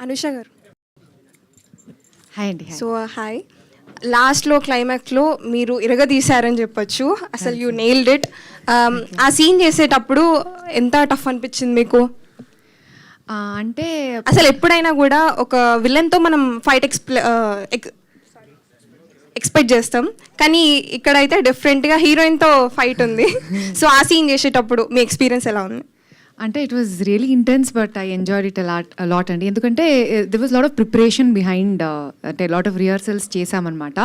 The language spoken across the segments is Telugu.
అనుష గారు. హాయ్ అండి. So hi. లాస్ట్లో క్లైమాక్స్లో మీరు ఇరగదీశారని చెప్పొచ్చు. అసలు యూ నెయిల్డ్ ఇట్. ఆ సీన్ చేసేటప్పుడు ఎంత టఫ్ అనిపించింది మీకు? అంటే అసలు ఎప్పుడైనా కూడా ఒక విలన్తో మనం ఫైట్ ఎక్స్పెక్ట్ చేస్తాం, కానీ ఇక్కడైతే డిఫరెంట్గా హీరోయిన్తో ఫైట్ ఉంది. సో ఆ సీన్ చేసేటప్పుడు మీ ఎక్స్పీరియన్స్ ఎలా ఉంది? అంటే it was really intense, but I enjoyed it lot అండి. ఎందుకంటే there was lot of preparation behind, అంటే లాట్ ఆఫ్ రిహర్సల్స్ చేశామన్నమాట.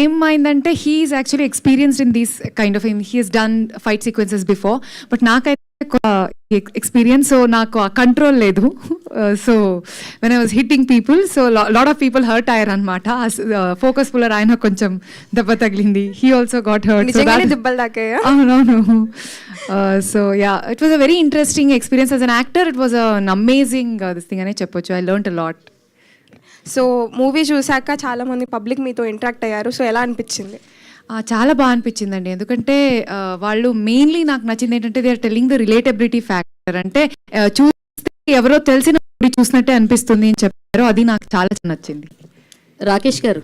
ఏమైందంటే he's actually experienced in these kind of he he's done fight sequences before, but నాకైతే ఎక్స్పీరియన్స్, సో నాకు ఆ కంట్రోల్ లేదు. So when I was hitting people, so lot of people hurt అయ్యారు అనమాట. ఫోకస్ పుల్లర్ ఆయన కొంచెం దెబ్బ తగిలింది. He also got hurt. దెబ్బలు దాకాయా? అవునవును. So yeah, it was a very interesting experience. As an actor it was an amazing this thing అనే చెప్పొచ్చు. I learned a lot. So movie చూసాక చాలామంది పబ్లిక్ మీతో ఇంటరాక్ట్ అయ్యారు. సో ఎలా అనిపించింది? చాలా బాగా అనిపించిందండి. ఎందుకంటే వాళ్ళు మెయిన్లీ నాకు నచ్చింది ఏంటంటే they are telling the relatability factor. అంటే చూస్తే ఎవరో తెలిసిన చూసినట్టే అనిపిస్తుంది అని చెప్పారు. అది నాకు చాలా నచ్చింది. రాకేష్ గారు,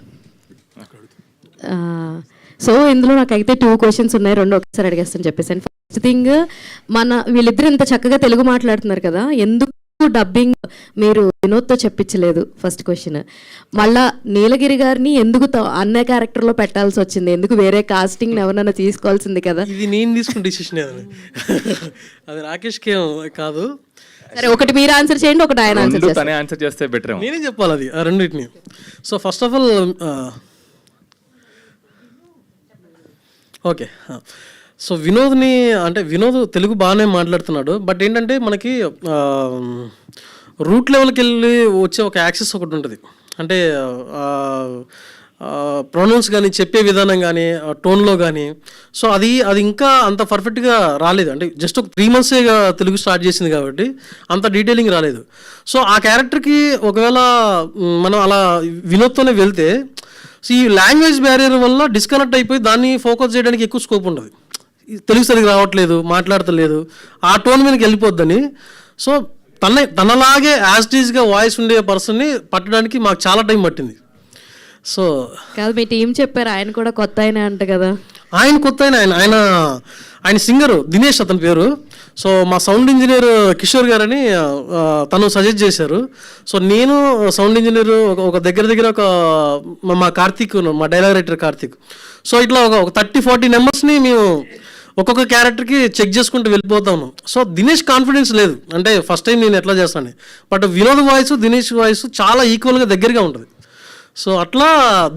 సో ఇందులో నాకైతే 2 క్వశ్చన్స్ ఉన్నాయి, 2 ఒకసారి అడిగేస్తాను చెప్పేసాను. ఫస్ట్ థింగ్, వీళ్ళిద్దరు ఇంత చక్కగా తెలుగు మాట్లాడుతున్నారు కదా, ఎందుకు డబ్బింగ్ మీరు వినోద్తో చెప్పించలేదు? First question. మళ్ళా నీలగిరి గారిని ఎందుకు అన్న క్యారెక్టర్లో పెట్టాల్సి వచ్చింది? ఎందుకు వేరే కాస్టింగ్ ఎవరన్నా తీసుకోవాల్సింది కదా? ఇది నేను తీసుకున్న డిసిషన్ అది రాకేష్కి కాదు. సరే, ఒకటి మీరు ఆన్సర్ చేయండి, ఒకటి ఆయన ఆన్సర్ చేస్తే బెటర్. నేనేం చెప్పాలి అది ఆ రెండింటిని. So first of all okay, so వినోద్ని, అంటే వినోద్ తెలుగు బాగానే మాట్లాడుతున్నాడు, బట్ ఏంటంటే మనకి రూట్ లెవెల్కి వెళ్ళి వచ్చే ఒక యాక్సెస్ ఒకటి ఉంటుంది. అంటే ప్రొనౌన్స్ కానీ, చెప్పే విధానం కానీ, టోన్లో కానీ, సో అది ఇంకా అంత పర్ఫెక్ట్గా రాలేదు. అంటే జస్ట్ ఒక 3 months తెలుగు స్టార్ట్ చేసింది కాబట్టి అంత డీటెయిలింగ్ రాలేదు. సో ఆ క్యారెక్టర్కి ఒకవేళ మనం అలా వినోద్తోనే వెళ్తే, సో ఈ లాంగ్వేజ్ బ్యారియర్ వల్ల డిస్కనెక్ట్ అయిపోయి దాన్ని ఫోకస్ చేయడానికి ఎక్కువ స్కోప్ ఉంటుంది. తెలుగు సరిగ్గా రావట్లేదు, మాట్లాడతలేదు, ఆ టోన్ మీదకి వెళ్ళిపోద్దని. సో తనలాగే యాజ్టీజ్గా వాయిస్ ఉండే పర్సన్ని పట్టడానికి మాకు చాలా టైం పట్టింది. సో కాదు, మీ టీం చెప్పారు ఆయన కూడా కొత్త ఆయన అంట కదా? ఆయన కొత్త ఆయన సింగరు దినేష్ అతని పేరు. సో మా సౌండ్ ఇంజనీర్ కిషోర్ గారని తను సజెస్ట్ చేశారు. సో నేను సౌండ్ ఇంజనీర్ ఒక దగ్గర ఒక మా కార్తీక్, మా డైలాగ్ రైటర్ కార్తీక్, సో ఇట్లా ఒక 30-40 నెంబర్స్ని మేము ఒక్కొక్క క్యారెక్టర్కి చెక్ చేసుకుంటూ వెళ్ళిపోతాను. సో దినేష్ కాన్ఫిడెన్స్ లేదు, అంటే ఫస్ట్ టైం నేను ఎట్లా చేస్తాను, but Vinod voice Dinesh voice చాలా ఈక్వల్గా దగ్గరగా ఉంటుంది. సో అట్లా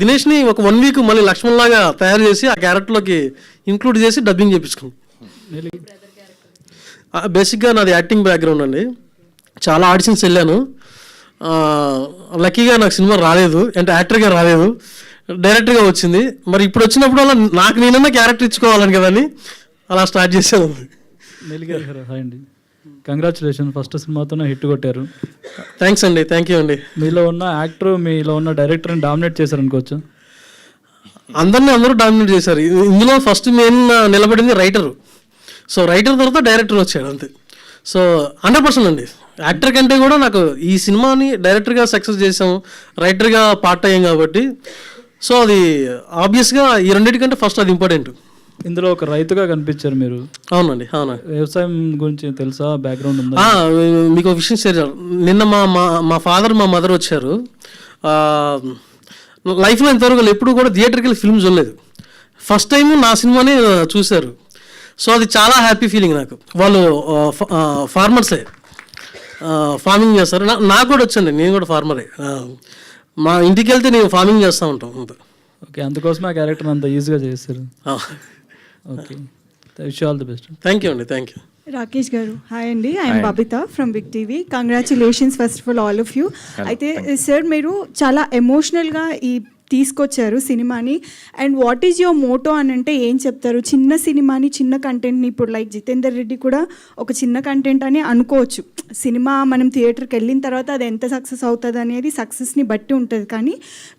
దినేష్ని ఒక 1 week మళ్ళీ లక్ష్మణ్ లాగా తయారు చేసి ఆ క్యారెక్టర్లోకి ఇంక్లూడ్ చేసి డబ్బింగ్ చేయించుకున్నాం. బేసిక్గా నాది యాక్టింగ్ బ్యాక్గ్రౌండ్ అండి. చాలా ఆడిషన్స్ వెళ్ళాను. లక్కీగా నాకు సినిమా రాలేదు, అంటే యాక్టర్గా రాలేదు, డైరెక్టర్గా వచ్చింది. మరి ఇప్పుడు వచ్చినప్పుడు అలా నాకు నేనన్నా క్యారెక్టర్ ఇచ్చుకోవాలని కదని అలా స్టార్ట్ చేశాను. హాయ్ అండి, కంగ్రాచులేషన్, ఫస్ట్ సినిమాతోనే హిట్ కొట్టారు. థ్యాంక్స్ అండి, థ్యాంక్ యూ అండి. మీలో ఉన్న యాక్టర్, మీలో ఉన్న డైరెక్టర్ని డామినేట్ చేశారు అనుకోవచ్చు. అందరూ డామినేట్ చేశారు. ఇందులో ఫస్ట్ మెయిన్ నిలబడింది రైటరు. సో రైటర్ తర్వాత డైరెక్టర్ వచ్చాడు అంతే. సో 100% అండి. యాక్టర్ కంటే కూడా నాకు ఈ సినిమాని డైరెక్టర్గా సక్సెస్ చేసాము, రైటర్గా పార్ట్ అయ్యాం కాబట్టి, సో అది ఆబ్వియస్గా ఈ రెండింటికంటే ఫస్ట్ అది ఇంపార్టెంట్. ఇందులో ఒక రైతుగా కనిపించారు మీరు. అవునండి, అవునా. వ్యవసాయం గురించి తెలుసా, బ్యాక్గ్రౌండ్ ఉందా? మీకు ఒక విషయం షేర్ చేయాలి. నిన్న మా ఫాదర్ మా మదర్ వచ్చారు. లైఫ్లో ఇంతవరకు ఎప్పుడు కూడా థియేటర్కి వెళ్ళి ఫిల్మ్ చూడలేదు. ఫస్ట్ టైం నా సినిమాని చూశారు. సో అది చాలా హ్యాపీ ఫీలింగ్ నాకు. వాళ్ళు ఫార్మర్సే, ఫార్మింగ్ చేస్తారు. నాకు కూడా వచ్చండి, నేను కూడా ఫార్మరే. మా ఇంటికి వెళ్తే నేను ఫార్మింగ్ చేస్తూ ఉంటాం అంత. ఓకే, అందుకోసమే ఆ క్యారెక్టర్ అంత ఈజీగా చేస్తారు. Okay, wish all the best. Thank you అండి, థ్యాంక్ యూ. రాకేష్ గారు, హాయ్ అండి. I'm Babita from Big TV. Congratulations first of all of you. అయితే సార్, మీరు చాలా ఎమోషనల్గా తీసుకొచ్చారు సినిమాని. And what is your motto అని అంటే ఏం చెప్తారు? చిన్న సినిమాని, చిన్న కంటెంట్ని, ఇప్పుడు లైక్ జితేందర్ రెడ్డి కూడా ఒక చిన్న కంటెంట్ అని అనుకోవచ్చు. సినిమా మనం థియేటర్కి వెళ్ళిన తర్వాత అది ఎంత సక్సెస్ అవుతుంది అనేది సక్సెస్ని బట్టి ఉంటుంది.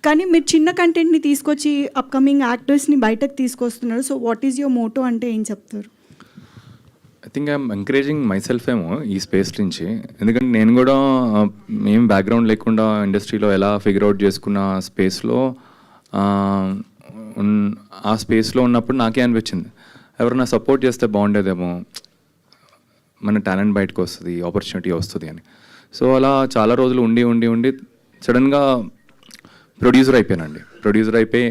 కానీ మీరు చిన్న కంటెంట్ని తీసుకొచ్చి అప్కమింగ్ యాక్టర్స్ని బయటకు తీసుకొస్తున్నారు. So what is your Moto అంటే ఏం చెప్తారు? I think I'm encouraging my self ఏమో ఈ స్పేస్ నుంచి, ఎందుకంటే నేను కూడా ఏం బ్యాక్గ్రౌండ్ లేకుండా ఇండస్ట్రీలో ఎలా ఫిగర్ అవుట్ చేసుకున్న స్పేస్లో ఆ స్పేస్లో ఉన్నప్పుడు నాకే అనిపించింది ఎవరైనా సపోర్ట్ చేస్తే బాగుండేదేమో, మన టాలెంట్ బయటకు వస్తుంది, ఆపర్చునిటీ వస్తుంది అని. సో అలా చాలా రోజులు ఉండి సడన్గా ప్రొడ్యూసర్ అయిపోయానండి. ప్రొడ్యూసర్ అయిపోయి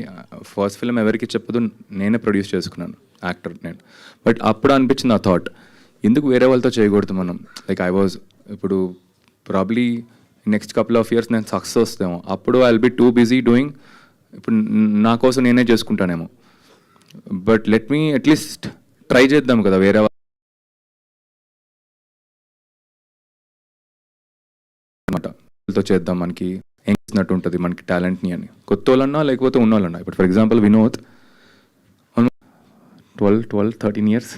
ఫస్ట్ ఫిల్మ్ ఎవరికి చెప్పదు, నేనే ప్రొడ్యూస్ చేసుకున్నాను, యాక్టర్ నేను. బట్ అప్పుడు అనిపించింది ఆ థాట్, ఎందుకు వేరే వాళ్ళతో చేయకూడదు మనం. లైక్ ఐ వాజ్ ఇప్పుడు probably next couple of years నేను సక్సెస్ వస్తామో, అప్పుడు I will be too busy doing, ఇప్పుడు నా కోసం నేనే చేసుకుంటానేమో. But let me at least try చేద్దాం కదా వేరే వాళ్ళతో చేద్దాం, మనకి ఏం చేసినట్టు ఉంటుంది మనకి టాలెంట్ని అని. కొత్త వాళ్ళన్నా లేకపోతే ఉన్న వాళ్ళన్నా. ఇప్పుడు for example Vinod 12-13 years,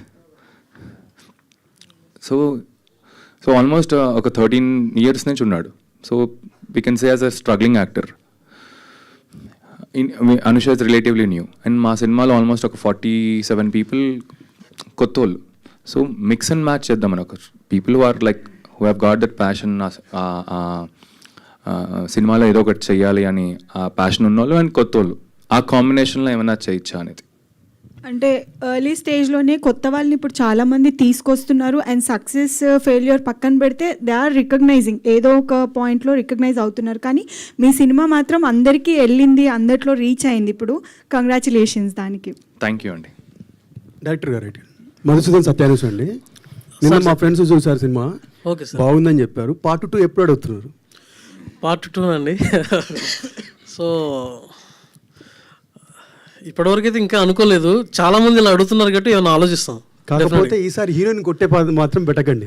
so almost ఒక 13 ఇయర్స్ నుంచి ఉన్నాడు. So we can say as a struggling actor. Anusha is relatively new, and మా సినిమాలో ఆల్మోస్ట్ ఒక 47 పీపుల్ కొత్త వాళ్ళు. సో మిక్స్ అండ్ మ్యాచ్ చేద్దామని, ఒక people who are like who have got that passion, సినిమాలో ఏదో ఒకటి చెయ్యాలి అని ఆ ప్యాషన్ ఉన్నోళ్ళు అండ్ కొత్త వాళ్ళు, ఆ కాంబినేషన్లో ఏమైనా చేయొచ్చా అనేది. అంటే ఎర్లీ స్టేజ్లోనే కొత్త వాళ్ళని ఇప్పుడు చాలామంది తీసుకొస్తున్నారు, అండ్ సక్సెస్ ఫెయిల్యూర్ పక్కన పెడితే దే ఆర్ రికగ్నైజింగ్, ఏదో ఒక పాయింట్లో రికగ్నైజ్ అవుతున్నారు. కానీ మీ సినిమా మాత్రం అందరికీ వెళ్ళింది, అందరిలో రీచ్ అయింది. ఇప్పుడు కంగ్రాచులేషన్స్ దానికి. థ్యాంక్ యూ అండి. డైరెక్టర్ గారు మధుసూదన్ సత్యానుష్ అండి. నిన్న మా ఫ్రెండ్స్ చూసారు సినిమా, ఓకే సార్, బాగుందని చెప్పారు. పార్ట్ 2 ఎప్పుడు అడుగుతున్నారు? పార్ట్ 2 అండి. సో ఇప్పటివరకు అయితే ఇంకా అనుకోలేదు, చాలా మంది ఇలా అడుగుతున్నారు కాబట్టి ఏమైనా ఆలోచిస్తాం. కాకపోతే ఈసారి హీరోయిన్ కొట్టే పద మాత్రం పెట్టకండి.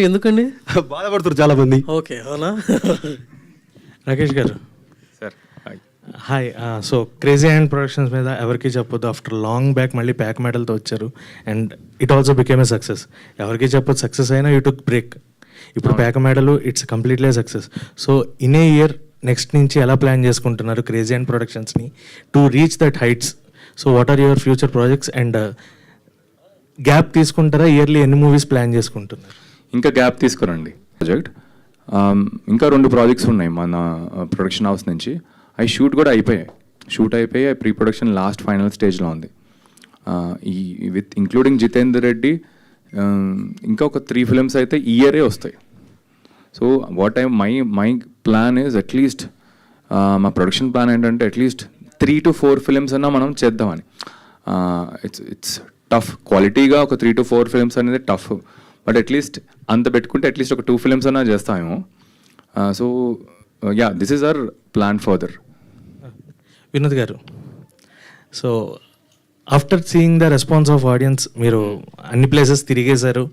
ఎందుకండి బాధపడుతారు చాలా మంది. ఓకే, అవునా? Rakesh garu sir hi. So crazy hand productions మీద ఎవరికి చెప్పొద్దు, ఆఫ్టర్ లాంగ్ బ్యాక్ మళ్ళీ ప్యాక్ మెడల్తో వచ్చారు, and it also became a success. ఎవరికి చెప్పొద్దు, సక్సెస్ అయినా యూ టుక్ బ్రేక్. ఇప్పుడు pack medal it's completely success. So in a year next నుంచి ఎలా ప్లాన్ చేసుకుంటున్నారు క్రేజీ హ్యాండ్ ప్రొడక్షన్స్ని to reach that heights? So what are your future projects, and gap తీసుకుంటారా? ఇయర్లీ ఎన్ని మూవీస్ ప్లాన్ చేసుకుంటున్నారు? ఇంకా గ్యాప్ తీసుకురండి ప్రాజెక్ట్. ఇంకా 2 ప్రాజెక్ట్స్ ఉన్నాయి మన ప్రొడక్షన్ హౌస్ నుంచి. అవి షూట్ కూడా అయిపోయాయి, ప్రీ ప్రొడక్షన్ లాస్ట్ ఫైనల్ స్టేజ్లో ఉంది. ఈ విత్ ఇంక్లూడింగ్ జితేందర్ రెడ్డి ఇంకా ఒక 3 ఫిల్మ్స్ అయితే ఈ ఇయరే వస్తాయి. So what my plan is at least, మా ప్రొడక్షన్ ప్లాన్ ఏంటంటే అట్లీస్ట్ 3 to 4 ఫిల్మ్స్ అన్నా మనం చేద్దామని. ఇట్స్ టఫ్, క్వాలిటీగా ఒక 3 to 4 ఫిల్మ్స్ అనేది టఫ్, బట్ అట్లీస్ట్ అంత పెట్టుకుంటే అట్లీస్ట్ ఒక 2 ఫిల్మ్స్ అన్నా చేస్తామేమో. So yeah, this is our plan further. Vinod garu, so after seeing the response of audience, మీరు అన్ని ప్లేసెస్ తిరిగేశారు,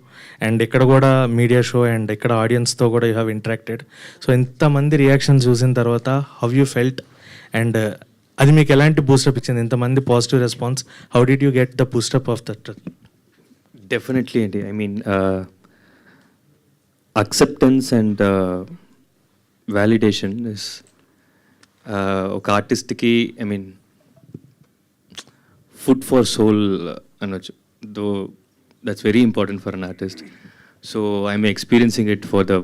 అండ్ ఇక్కడ కూడా మీడియా షో అండ్ ఇక్కడ ఆడియన్స్తో కూడా యూ హ్యావ్ ఇంటరాక్టెడ్. సో ఇంతమంది రియాక్షన్ చూసిన తర్వాత హౌ యూ ఫెల్ట్, అండ్ అది మీకు ఎలాంటి బూస్టప్ ఇచ్చింది? ఇంతమంది positive response, how did you get the boost up of that? Definitely అండి. I mean acceptance and validation is ఒక ఆర్టిస్ట్కి, I mean food for soul అనొచ్చు. Though that's very important for an artist. So I'm experiencing it for the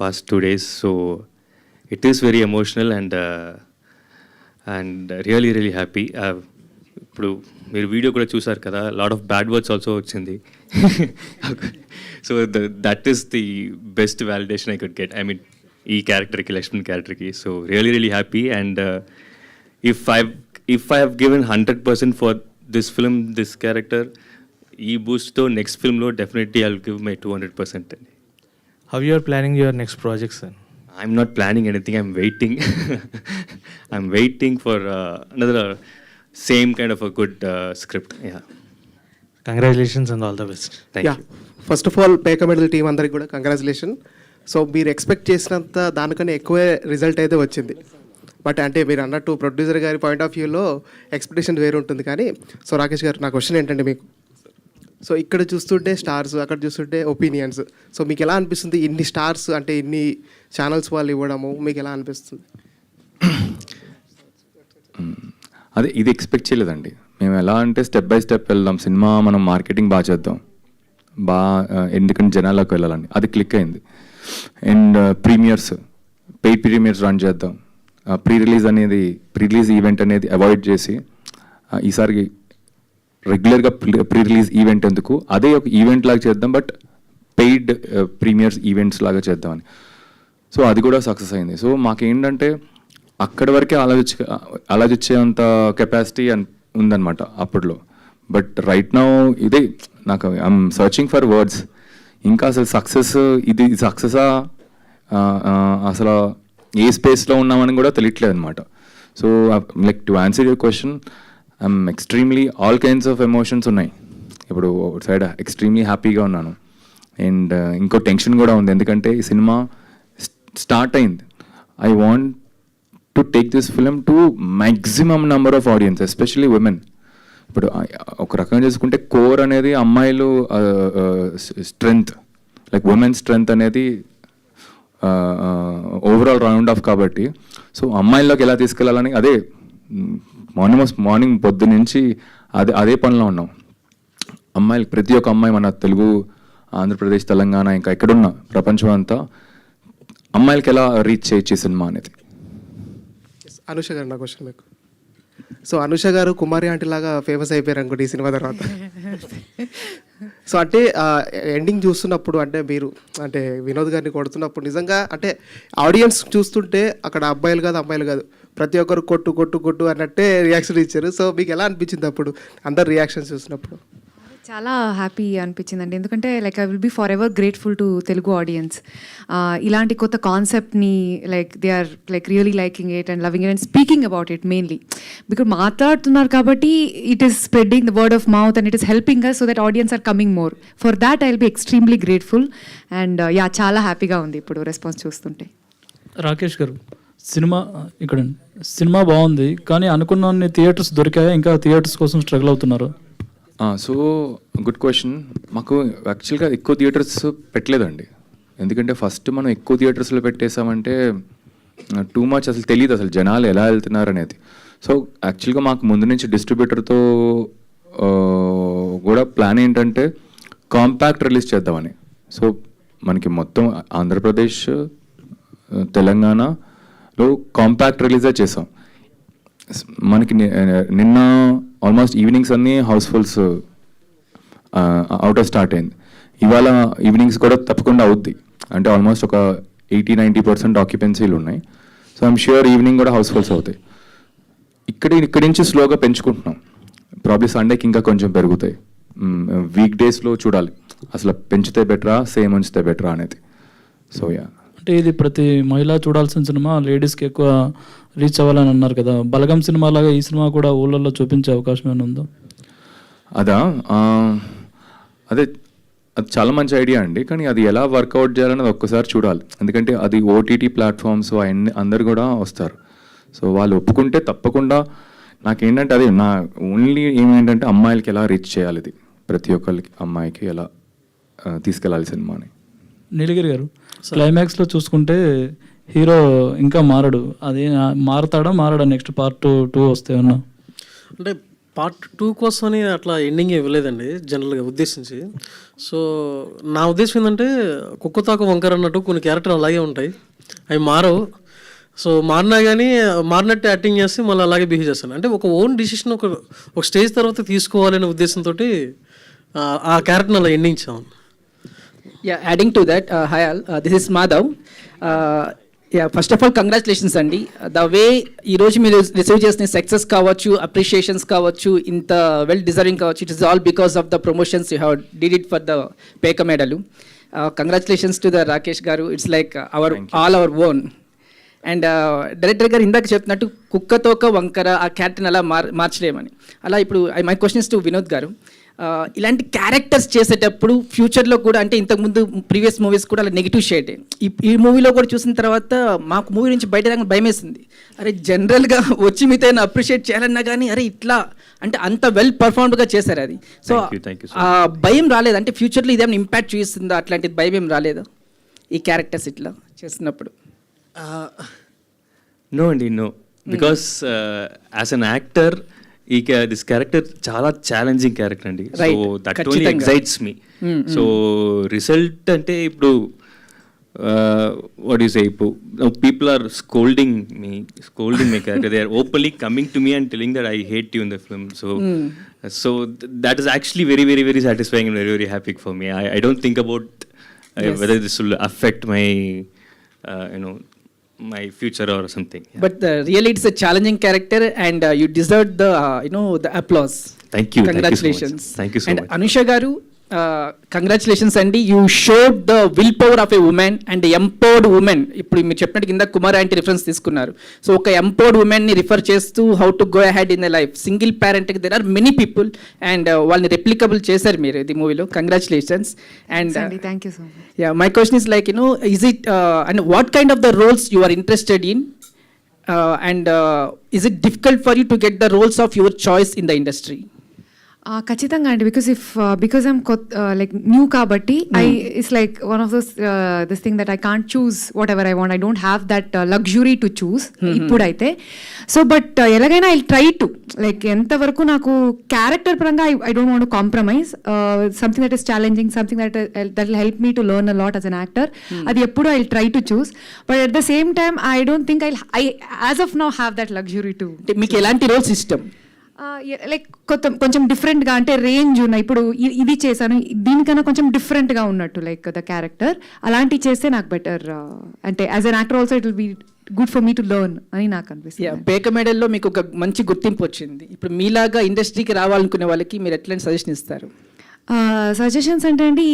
past 2 days. So it is very emotional and really happy. ఇప్పుడు మీరు వీడియో కూడా చూసారు కదా, lot of bad words also వచ్చింది. So that is the best validation I could get. I mean ఈ క్యారెక్టర్కి, లక్ష్మణ్ క్యారెక్టర్కి. So really happy, and if I have given 100% for this film, this character, ఈ బూస్ట్తో నెక్స్ట్ ఫిల్మ్లో definitely I will give my 200% అండి. How you are planning your next projects? I'm not planning anything. I'm waiting. I'm waiting for another same kind of a good script. Yeah. Congratulations and all the best. Thank you. First of all పేక మెడల్ టీం అందరికి కూడా కంగ్రాచులేషన్. సో మీరు ఎక్స్పెక్ట్ చేసినంత దానికన్నా ఎక్కువే రిజల్ట్ అయితే వచ్చింది. బట్ అంటే మీరు అన్నట్టు ప్రొడ్యూసర్ గారి పాయింట్ ఆఫ్ వ్యూలో ఎక్స్పెక్టేషన్ వేరు ఉంటుంది. కానీ సో రాకేష్ గారు, నా క్వశ్చన్ ఏంటంటే మీకు, సో ఇక్కడ చూస్తుంటే స్టార్స్, అక్కడ చూస్తుంటే ఒపీనియన్స్, సో మీకు ఎలా అనిపిస్తుంది? ఇన్ని స్టార్స్ అంటే ఇన్ని ఛానల్స్ వాళ్ళు ఇవ్వడము మీకు ఎలా అనిపిస్తుంది? అదే, ఇది ఎక్స్పెక్ట్ చేయలేదండి మేము. ఎలా అంటే స్టెప్ బై స్టెప్ వెళ్దాం, సినిమా మనం మార్కెటింగ్ బాగా చేద్దాం, ఎందుకంటే జనాలకు వెళ్ళాలని అది క్లిక్ అయింది. And premieres, paid premieres run చేద్దాం, ప్రీ రిలీజ్ ఈవెంట్ అనేది అవాయిడ్ చేసి ఈసారి రెగ్యులర్గా ప్రీ రిలీజ్ ఈవెంట్ ఎందుకు, అదే ఒక ఈవెంట్ లాగా చేద్దాం, బట్ పెయిడ్ ప్రీమియర్స్ ఈవెంట్స్ లాగా చేద్దామని. సో అది కూడా సక్సెస్ అయింది. సో మాకేంటంటే అక్కడి వరకే ఆలోచించేంత కెపాసిటీ ఉందన్నమాట అప్పట్లో. బట్ రైట్ నౌ ఇదే నాకు ఐఎమ్ సర్చింగ్ ఫర్ వర్డ్స్. ఇంకా అసలు ఇది సక్సెసా, అసలు ఏ స్పేస్లో ఉన్నామని కూడా తెలియట్లేదు అనమాట. So like to answer your question, I'm extremely all kinds of emotions ఉన్నాయి. ఇప్పుడు సైడ్ ఎక్స్ట్రీమ్లీ హ్యాపీగా ఉన్నాను, అండ్ ఇంకో టెన్షన్ కూడా ఉంది. ఎందుకంటే ఈ సినిమా స్టార్ట్ అయింది. I want to take this film to maximum number of audience, especially women. ఇప్పుడు ఒక రకంగా చేసుకుంటే కోర్ అనేది అమ్మాయిలు స్ట్రెంగ్త్, లైక్ ఉమెన్ స్ట్రెంగ్త్ అనేది ఓవరాల్ రౌండ్ ఆఫ్ కాబట్టి, సో అమ్మాయిల్లోకి ఎలా తీసుకెళ్ళాలని అదే మార్నింగ్ పొద్దు నుంచి అదే పనిలో ఉన్నాం. అమ్మాయిలు, ప్రతి ఒక్క అమ్మాయి, మన తెలుగు, ఆంధ్రప్రదేశ్, తెలంగాణ, ఇంకా ఎక్కడున్నా ప్రపంచం అంతా అమ్మాయిలకి ఎలా రీచ్ చేయొచ్చు సినిమా అనేది. అనుష గారు, నా క్వశ్చన్ మీకు. సో అనుష గారు కుమారి ఆంటీ లాగా ఫేమస్ అయిపోయారు అనుకోండి ఈ సినిమా తర్వాత. సో అంటే ఎండింగ్ చూస్తున్నప్పుడు, అంటే మీరు అంటే వినోద్ గారిని కొడుతున్నప్పుడు నిజంగా అంటే ఆడియన్స్ చూస్తుంటే అక్కడ అబ్బాయిలు కాదు ప్రతి ఒక్కరు కొట్టు కొట్టు కొట్టు అన్నట్టే రియాక్షన్ ఇచ్చారు. సో మీకు ఎలా అనిపించింది అప్పుడు అందరు రియాక్షన్స్ చూసినప్పుడు? చాలా హ్యాపీ అనిపించిందండి. ఎందుకంటే like I will be forever grateful to Telugu audience. ఇలాంటి కొత్త కాన్సెప్ట్ని like they are like really liking it and loving it and speaking about it mainly. Because మాట్లాడుతున్నారు కాబట్టి it is spreading the word of mouth and it is helping us so that audience are coming more. For that I will be extremely grateful. And చాలా హ్యాపీగా ఉంది ఇప్పుడు రెస్పాన్స్ చూస్తుంటే. రాకేష్ గారు, సినిమా బాగుంది, కానీ అనుకున్న థియేటర్స్ దొరికాయా? ఇంకా థియేటర్స్ కోసం స్ట్రగుల్ అవుతున్నారు? So good question. మాకు యాక్చువల్గా ఎక్కువ థియేటర్స్ పెట్టలేదండి. ఎందుకంటే ఫస్ట్ మనం ఎక్కువ థియేటర్స్లో పెట్టేసామంటే టూ మచ్ అసలు తెలియదు అసలు జనాలు ఎలా వెళ్తున్నారు అనేది. సో యాక్చువల్గా మాకు ముందు నుంచి డిస్ట్రిబ్యూటర్తో కూడా ప్లాన్ ఏంటంటే కాంపాక్ట్ రిలీజ్ చేద్దామని. సో మనకి మొత్తం ఆంధ్రప్రదేశ్, తెలంగాణలో కాంపాక్ట్ రిలీజే చేసాం. మనకి నిన్న ఆల్మోస్ట్ ఈవినింగ్స్ అన్నీ హౌస్ఫుల్స్ అవుట్ స్టార్ట్ అయింది. ఇవాళ ఈవినింగ్స్ కూడా తప్పకుండా అవుద్ది. అంటే ఆల్మోస్ట్ ఒక 80-90% ఆక్యుపెన్సీలు ఉన్నాయి. సో ఐఎమ్ ష్యూర్ ఈవినింగ్ కూడా హౌస్ఫుల్స్ అవుతాయి. ఇక్కడి నుంచి స్లోగా పెంచుకుంటున్నాం. ప్రాబ్లీ సండేకి ఇంకా కొంచెం పెరుగుతాయి. వీక్ డేస్లో చూడాలి అసలు పెంచితే బెటరా, సేమ్ ఉంచితే బెటరా అనేది. సో అంటే ఇది ప్రతి మహిళ చూడాల్సిన సినిమా, లేడీస్కి ఎక్కువ రీచ్ అవ్వాలని అన్నారు కదా. బలగం సినిమా లాగా ఈ సినిమా కూడా ఊళ్ళల్లో చూపించే అవకాశం ఏమైనా ఉందో? అది చాలా మంచి ఐడియా అండి. కానీ అది ఎలా వర్కౌట్ చేయాలన్నది ఒక్కసారి చూడాలి. ఎందుకంటే అది ఓటీటీ ప్లాట్ఫామ్స్ అందరు కూడా వస్తారు. సో వాళ్ళు ఒప్పుకుంటే తప్పకుండా. నాకేంటంటే అది నా ఓన్లీ ఏమేంటంటే అమ్మాయిలకి ఎలా రీచ్ చేయాలి, ఇది ప్రతి ఒక్కరికి అమ్మాయికి ఎలా తీసుకెళ్ళాలి సినిమాని. నీలగిరి గారు, క్లైమాక్స్లో చూసుకుంటే హీరో ఇంకా మారడు, అది మారడా నెక్స్ట్ పార్ట్ 2 వస్తే ఉన్నా? అంటే పార్ట్ 2 కోసమని అట్లా ఎండింగ్ ఇవ్వలేదండి జనరల్గా ఉద్దేశించి. సో నా ఉద్దేశం ఏంటంటే కుక్కతాకు వంకర అన్నట్టు కొన్ని క్యారెక్టర్ అలాగే ఉంటాయి, అవి మారవు. సో మారినా కానీ మారినట్టు యాక్టింగ్ చేస్తే మళ్ళీ అలాగే బిహేవ్ చేస్తాను. అంటే ఒక ఓన్ డిసిషన్ ఒక స్టేజ్ తర్వాత తీసుకోవాలనే ఉద్దేశంతో ఆ క్యారెక్టర్ని అలా ఎండింగ్ ఇచ్చాము. Yeah, adding to that, hi all, this is Madhav. First of all congratulations అండి. ద వే ఈరోజు మీరు రిసీవ్ చేసిన సక్సెస్ కావచ్చు, అప్రిషియేషన్స్ కావచ్చు, ఇంత వెల్ డిజర్వింగ్ కావచ్చు, it is all because of the promotions you have did it for the పేక మెడలు. కంగ్రాచులేషన్స్ టు ద రాకేష్ గారు. It's like all our own. And director గారు ఇందాక చెప్తున్నట్టు కుక్కతోక వంకర ఆ క్యారెక్టర్ని అలా మార్చలేమని. అలా ఇప్పుడు మై క్వశ్చన్స్ టు వినోద్ గారు, ఇలాంటి క్యారెక్టర్స్ చేసేటప్పుడు ఫ్యూచర్లో కూడా, అంటే ఇంతకుముందు ప్రీవియస్ మూవీస్ కూడా అలా నెగిటివ్ షేడ్, ఈ మూవీలో కూడా చూసిన తర్వాత మాకు మూవీ నుంచి బయట రాగానే భయం వేసింది. అరే జనరల్గా వచ్చి మీతో అప్రిషియేట్ చేయాలన్నా కానీ అరే ఇట్లా అంటే అంత వెల్ పర్ఫార్మ్డ్గా చేశారు అది. సో ఆ భయం రాలేదు, అంటే ఫ్యూచర్లో ఇదేమైనా ఇంపాక్ట్ చూపిస్తుందా, అట్లాంటిది భయం ఏం రాలేదా ఈ క్యారెక్టర్స్ ఇట్లా చేస్తున్నప్పుడు? నో అండి, no. Because as an actor this character చాలా ఛాలెంజింగ్ క్యారెక్టర్ అండి. So Right. దట్ ఓన్లీ ఖచ్చితంగా. Excites me. సో రిజల్ట్ అంటే ఇప్పుడు వాట్ యు సే, ఇప్పుడు people are scolding my character. They are openly coming to me and telling that I hate you in the film. So that is actually very very very satisfying and very very happy for me. I don't think about whether this will affect my my future or something. But really, it's a challenging character, and you deserve the the applause. Thank you. Congratulations. Thank you so And much. Anusha garu, congratulations అండి. You showed the willpower of a woman and empowered woman. ఇప్పుడు మీరు చెప్పినట్టు కింద కుమార్ ఆంటీ రిఫరెన్స్ తీసుకున్నారు. సో ఒక ఎంపవర్డ్ ఉమెన్ ని రిఫర్ చేస్తూ how to go ahead in the life. Single parent కి there are many people, and వాళ్ళని రెప్లికబుల్ చేశారు మీరు ఇది మూవీలో. Congratulations. And thank you so much. yeah, my question is like, is it and what kind of the roles you are interested in, and is it difficult for you to get the roles of your choice in the industry? ఖచ్చితంగా అండి, బికాస్ ఐమ్ లైక్ న్యూ కాబట్టి it's like one of those this thing that I can't choose what ever I want. I don't have that luxury to choose ఇప్పుడైతే. సో బట్ ఎలాగైనా ఐ ట్రై టు లైక్ ఎంతవరకు నాకు క్యారెక్టర్ పరంగా I don't want compromise. Something that is challenging, something that will help me to learn a lot as an actor, అది ఎప్పుడు I try to choose. But at the same time I don't think I as of now have that luxury to. మీకు ఎలాంటి రోల్స్ ఇష్టం? లైక్ కొంచెం డిఫరెంట్గా, అంటే రేంజ్ ఉన్నాయి. ఇప్పుడు ఇది చేశాను, దీనికన్నా కొంచెం డిఫరెంట్గా ఉన్నట్టు లైక్ ద క్యారెక్టర్ అలాంటివి చేస్తే నాకు బెటర్. అంటే as an actor also it will be good for me to learn అని నాకు అనిపిస్తుంది. పేక మెడల్లో మీకు ఒక మంచి గుర్తింపు వచ్చింది. ఇప్పుడు మీలాగా ఇండస్ట్రీకి రావాలనుకునే వాళ్ళకి మీరు ఎట్లాంటి సజెషన్ ఇస్తారు? సజెషన్స్ అంటే అండి,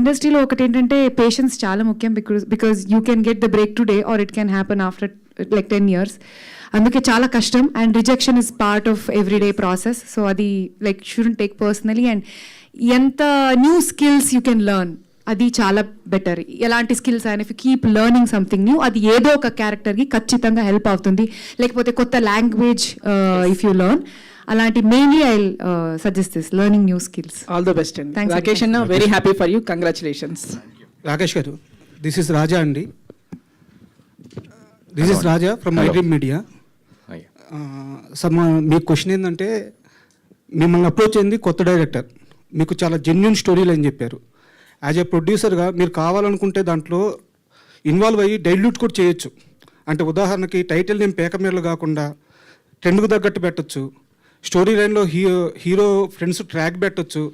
ఇండస్ట్రీలో ఒకటి ఏంటంటే పేషెన్స్ చాలా ముఖ్యం. Because you can get the break today or it can happen after like 10 years. అందుకే చాలా కష్టం. And rejection is part of everyday process. So అది like shouldn't take personally. And ఎంత new skills you can learn, అది చాలా బెటర్. ఎలాంటి స్కిల్స్ అయినా if you keep learning something new, అది ఏదో ఒక క్యారెక్టర్కి ఖచ్చితంగా హెల్ప్ అవుతుంది. లేకపోతే కొత్త లాంగ్వేజ్ ఇఫ్ యూ లెర్న్, అలాంటి mainly I suggest this learning new skills. All the best అండి. రాకేష్ అన్న, very happy for you. Congratulations. Rakesh గారు, దిస్ ఇస్ రాజా అండి. This is Raja from my dream media. Sir me question ఏంటంటే, మిమ్మల్ని అప్రోచ్ అయింది కొత్త డైరెక్టర్, మీకు చాలా జెన్యున్ స్టోరీలు అని చెప్పారు. యాజ్ ఏ ప్రొడ్యూసర్గా మీరు కావాలనుకుంటే దాంట్లో ఇన్వాల్వ్ అయ్యి డైల్యూట్ కూడా చేయొచ్చు. అంటే ఉదాహరణకి టైటిల్ నేమ్ పేకమేర్లు కాకుండా ట్రెండ్కు తగ్గట్టు పెట్టచ్చు. స్టోరీ లైన్లో హీరో ఫ్రెండ్స్ ట్రాక్ పెట్టచ్చు.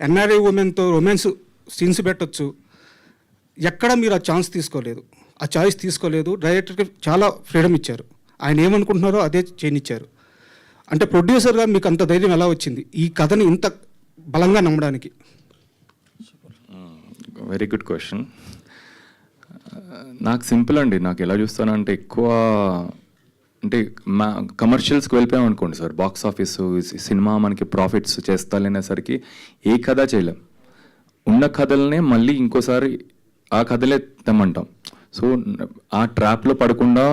ఎన్ఆర్ఐ ఉమెన్తో రొమాన్స్ సీన్స్ పెట్టచ్చు. ఎక్కడ మీరు ఆ ఛాన్స్ తీసుకోలేదు, ఆ చాయిస్ తీసుకోలేదు. డైరెక్టర్కి చాలా ఫ్రీడమ్ ఇచ్చారు. ఆయన ఏమనుకుంటున్నారో అదే చేయనిచ్చారు. అంటే ప్రొడ్యూసర్గా మీకు అంత ధైర్యం ఎలా వచ్చింది ఈ కథని ఇంత బలంగా నమ్మడానికి? Very good question. నాకు సింపుల్ అండి. నాకు ఎలా చూస్తానంటే, ఎక్కువ అంటే కమర్షియల్స్కి వెళ్ళిపోయాం అనుకోండి సార్, బాక్స్ ఆఫీస్ సినిమా మనకి ప్రాఫిట్స్ చేస్తాలనేసరికి ఏ కథ చేయలేం. ఉన్న కథలనే మళ్ళీ ఇంకోసారి ఆ కథలే తెమ్మంటాం. సో ఆ ట్రాప్లో పడకుండా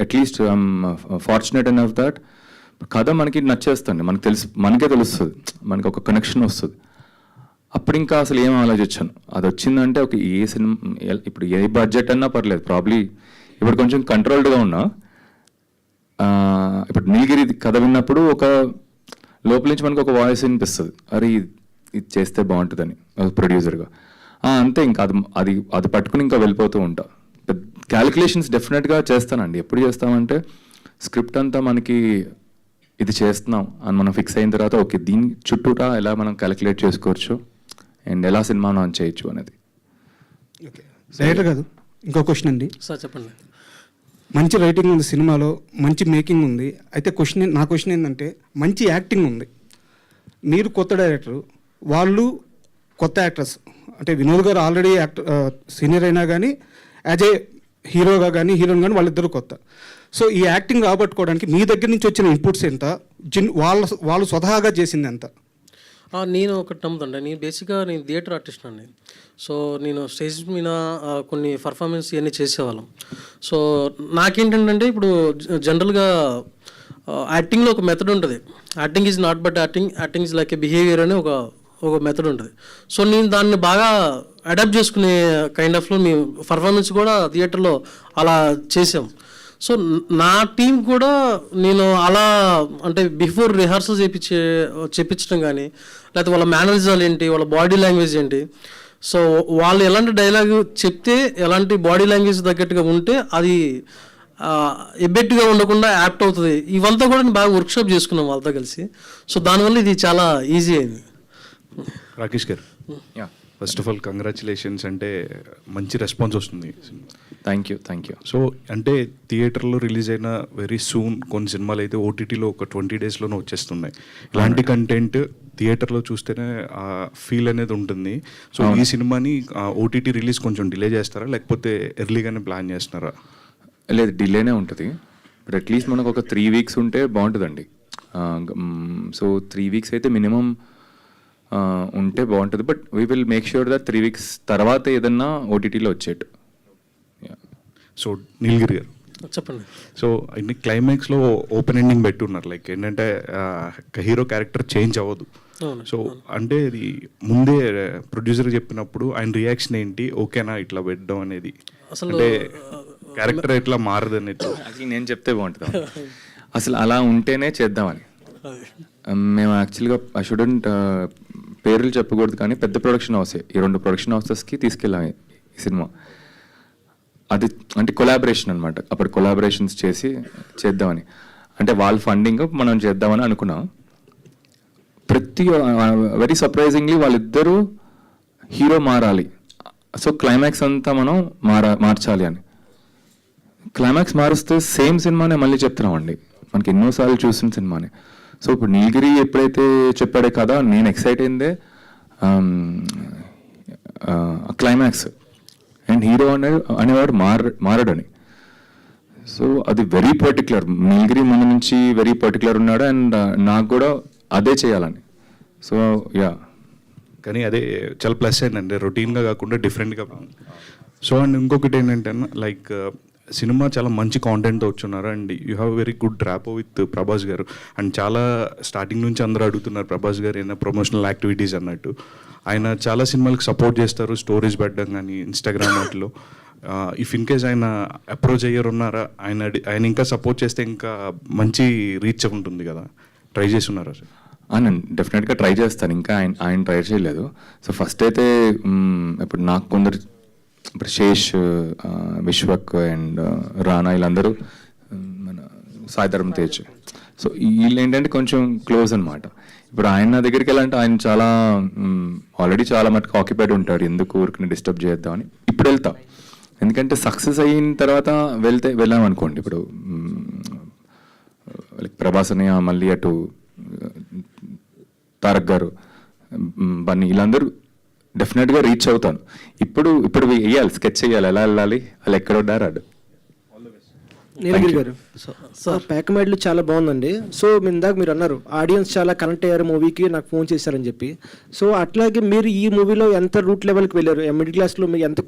at least I'm fortunate enough that కథ మనకి నచ్చేస్తుంది, మనకే తెలుస్తుంది, మనకి ఒక కనెక్షన్ వస్తుంది. అప్పుడు ఇంకా అసలు ఏం ఆలోచించాను, అది వచ్చిందంటే ఒక ఏ సినిమా, ఇప్పుడు ఏ బడ్జెట్ అన్నా పర్లేదు. ప్రాబ్లీ ఇప్పుడు కొంచెం కంట్రోల్డ్గా ఉన్నా. ఇప్పుడు నీలగిరి కథ విన్నప్పుడు ఒక లోపల నుంచి మనకు ఒక వాయిస్ వినిపిస్తుంది, అరే ఇది చేస్తే బాగుంటుందని ప్రొడ్యూసర్గా. అంతే, ఇంకా అది పట్టుకుని ఇంకా వెళ్ళిపోతూ ఉంటా. క్యాలిక్యులేషన్స్ డెఫినెట్గా చేస్తానండి. ఎప్పుడు చేస్తామంటే, స్క్రిప్ట్ అంతా మనకి ఇది చేస్తున్నాం అని మనం ఫిక్స్ అయిన తర్వాత ఓకే దీని చుట్టూటా ఎలా మనం క్యాలిక్యులేట్ చేసుకోవచ్చు అండ్ ఎలా సినిమా ఆన్ చేయొచ్చు అనేది. ఓకే, డైరెక్టర్ కాదు, ఇంకో క్వశ్చన్ అండి. సార్ చెప్పండి. మంచి రైటింగ్ ఉంది సినిమాలో, మంచి మేకింగ్ ఉంది. అయితే నా క్వశ్చన్ ఏంటంటే, మంచి యాక్టింగ్ ఉంది. మీరు కొత్త డైరెక్టర్, వాళ్ళు కొత్త యాక్టర్స్. అంటే వినోద్ గారు ఆల్రెడీ సీనియర్ అయినా కానీ యాజ్ ఏ హీరోగా కానీ హీరోయిన్ కానీ వాళ్ళిద్దరూ కొత్త. సో ఈ యాక్టింగ్ రాబట్టుకోవడానికి మీ దగ్గర నుంచి వచ్చిన ఇన్పుట్స్ ఎంత, వాళ్ళు స్వతహాగా చేసింది ఎంత? నేను ఒకటి నమ్ముతుండే, నేను బేసిక్గా నేను థియేటర్ ఆర్టిస్ట్ అండి. సో నేను స్టేజ్ మీద కొన్ని పర్ఫార్మెన్స్ ఇవన్నీ చేసేవాళ్ళం. సో నాకేంటంటే, ఇప్పుడు జనరల్గా యాక్టింగ్లో ఒక మెథడ్ ఉంటుంది. Acting is not but acting is like A behaviour అని ఒక మెథడ్ ఉంటుంది. సో నేను దాన్ని బాగా అడాప్ట్ చేసుకునే కైండ్ ఆఫ్లో మేము పర్ఫార్మెన్స్ కూడా థియేటర్లో అలా చేసాం. సో నా టీం కూడా నేను అలా అంటే బిఫోర్ రిహార్సల్ చేపించడం కానీ, లేకపోతే వాళ్ళ మేనరిజాలు ఏంటి, వాళ్ళ బాడీ లాంగ్వేజ్ ఏంటి, సో వాళ్ళు ఎలాంటి డైలాగ్ చెప్తే ఎలాంటి బాడీ లాంగ్వేజ్ తగ్గట్టుగా ఉంటే అది ఎబ్బెట్టుగా ఉండకుండా యాప్ట్ అవుతుంది. ఇవంతా కూడా నేను బాగా వర్క్షాప్ చేసుకున్నాం వాళ్ళతో కలిసి. సో దానివల్ల ఇది చాలా ఈజీ అయింది. రాకేష్ గారు, ఫస్ట్ ఆఫ్ ఆల్ కంగ్రాచులేషన్స్. అంటే మంచి రెస్పాన్స్ వస్తుంది. Thank you. సో అంటే థియేటర్లో రిలీజ్ అయిన వెరీ సూన్ కొన్ని సినిమాలు అయితే ఓటీటీలో ఒక 20 daysలోనే వచ్చేస్తున్నాయి. ఇలాంటి కంటెంట్ థియేటర్లో చూస్తేనే ఆ ఫీల్ అనేది ఉంటుంది. సో ఈ సినిమాని ఓటీటీ రిలీజ్ కొంచెం డిలే చేస్తారా, లేకపోతే ఎర్లీగానే ప్లాన్ చేస్తున్నారా? లేదు, డిలేనే ఉంటుంది. బట్ అట్లీస్ట్ మనకు ఒక 3 weeks ఉంటే బాగుంటుందండి. సో 3 weeks అయితే మినిమం ఉంటే బాగుంటుంది. But we will make sure that 3 weeks తర్వాత ఏదన్నా ఓటీటీలో వచ్చేట్టు. సో నీలగిరి గారు చెప్పండి. సో ఇన్ని క్లైమాక్స్లో ఓపెన్ ఎండింగ్ పెట్టున్నారు. లైక్ ఏంటంటే హీరో క్యారెక్టర్ చేంజ్ అవ్వదు. సో అంటే ఇది ముందే ప్రొడ్యూసర్ చెప్పినప్పుడు ఆయన రియాక్షన్ ఏంటి, ఓకేనా ఇట్లా పెట్టడం అనేది? అంటే క్యారెక్టర్ ఎట్లా మారదు అనేది యాక్చువల్లీ నేను చెప్తే బాగుంటుంది. అసలు అలా ఉంటేనే చేద్దామని మేము యాక్చువల్గా ఐ షుడెంట్ పేర్లు చెప్పకూడదు కానీ పెద్ద ప్రొడక్షన్ హౌసే, ఈ 2 ప్రొడక్షన్ హౌసెస్కి తీసుకెళ్ళాము ఈ సినిమా. అది అంటే కొలాబరేషన్ అనమాట. అప్పుడు కొలాబరేషన్స్ చేసి చేద్దామని, అంటే వాళ్ళ ఫండింగ్ మనం చేద్దామని అనుకున్నాం. వెరీ సర్ప్రైజింగ్లీ వాళ్ళిద్దరూ హీరో మారాలి. సో క్లైమాక్స్ అంతా మనం మార్చాలి అని. క్లైమాక్స్ మారుస్తే సేమ్ సినిమానే మళ్ళీ చెప్తున్నామండి, మనకి ఎన్నోసార్లు చూసిన సినిమానే. సో ఇప్పుడు నీలగిరి ఎప్పుడైతే చెప్పాడే కదా, నేను ఎక్సైట్ అయిందే క్లైమాక్స్ అండ్ హీరో అనేవాడు మారడని. సో అది వెరీ పర్టికులర్. నీలగిరి ముందు నుంచి వెరీ పర్టికులర్ ఉన్నాడు అండ్ నాకు కూడా అదే చేయాలని. సో కానీ అదే చాలా ప్లస్ అయిందండి, రొటీన్గా కాకుండా డిఫరెంట్గా. సో అండ్ ఇంకొకటి ఏంటంటే లైక్ సినిమా చాలా మంచి కాంటెంట్ వచ్చున్నారు and you have very good rapport with Prabhas garu. And చాలా స్టార్టింగ్ నుంచి అందరూ అడుగుతున్నారు ప్రభాస్ గారు ఏమైనా ప్రమోషనల్ యాక్టివిటీస్ అన్నట్టు. ఆయన చాలా సినిమాలకు సపోర్ట్ చేస్తారు, స్టోరీస్ పెట్టడం కానీ ఇన్స్టాగ్రామ్ వాటిలో. ఇఫ్ ఇన్ కేస్ ఆయన అప్రోచ్ అయ్యారున్నారా, ఆయన ఇంకా సపోర్ట్ చేస్తే ఇంకా మంచి రీచ్ ఉంటుంది కదా, ట్రై చేస్తున్నారా సార్? నేను డెఫినెట్గా ట్రై చేస్తాను. ఇంకా ఆయన ట్రై చేయలేదు. సో ఫస్ట్ అయితే ఇప్పుడు నాకు కొందరు ఇప్పుడు శేష్, విశ్వక్ అండ్ రానా వీళ్ళందరూ, మన సాయిధరం తేజ్, సో వీళ్ళు ఏంటంటే కొంచెం క్లోజ్ అనమాట. ఇప్పుడు ఆయన దగ్గరికి వెళ్ళాలంటే ఆయన చాలా ఆల్రెడీ చాలా మటుకు ఆక్యుపైడ్ ఉంటాడు, ఎందుకు ఊరికి డిస్టర్బ్ చేద్దామని ఇప్పుడు వెళ్తా. ఎందుకంటే సక్సెస్ అయిన తర్వాత వెళ్ళామనుకోండి, ఇప్పుడు ప్రభాస్ అని మళ్ళీ అటు తారక్ గారు, బన్నీ వీళ్ళందరూ డెఫినెట్గా రీచ్ అవుతాను. ఇప్పుడు వేయాలి, స్కెచ్ చేయాలి, ఎలా వెళ్ళాలి, వాళ్ళు ఎక్కడ ఉన్నారాడు. నీలగిరి గారు, ప్యాకమేడ్లు చాలా బాగుందండి. సో ఇందాక మీరు అన్నారు ఆడియన్స్ చాలా కనెక్ట్ అయ్యారు మూవీకి, నాకు ఫోన్ చేశారని చెప్పి. సో అట్లాగే మీరు ఈ మూవీలో ఎంత రూట్ లెవెల్కి వెళ్ళారు, మిడిల్ క్లాస్లో మీరు ఎంత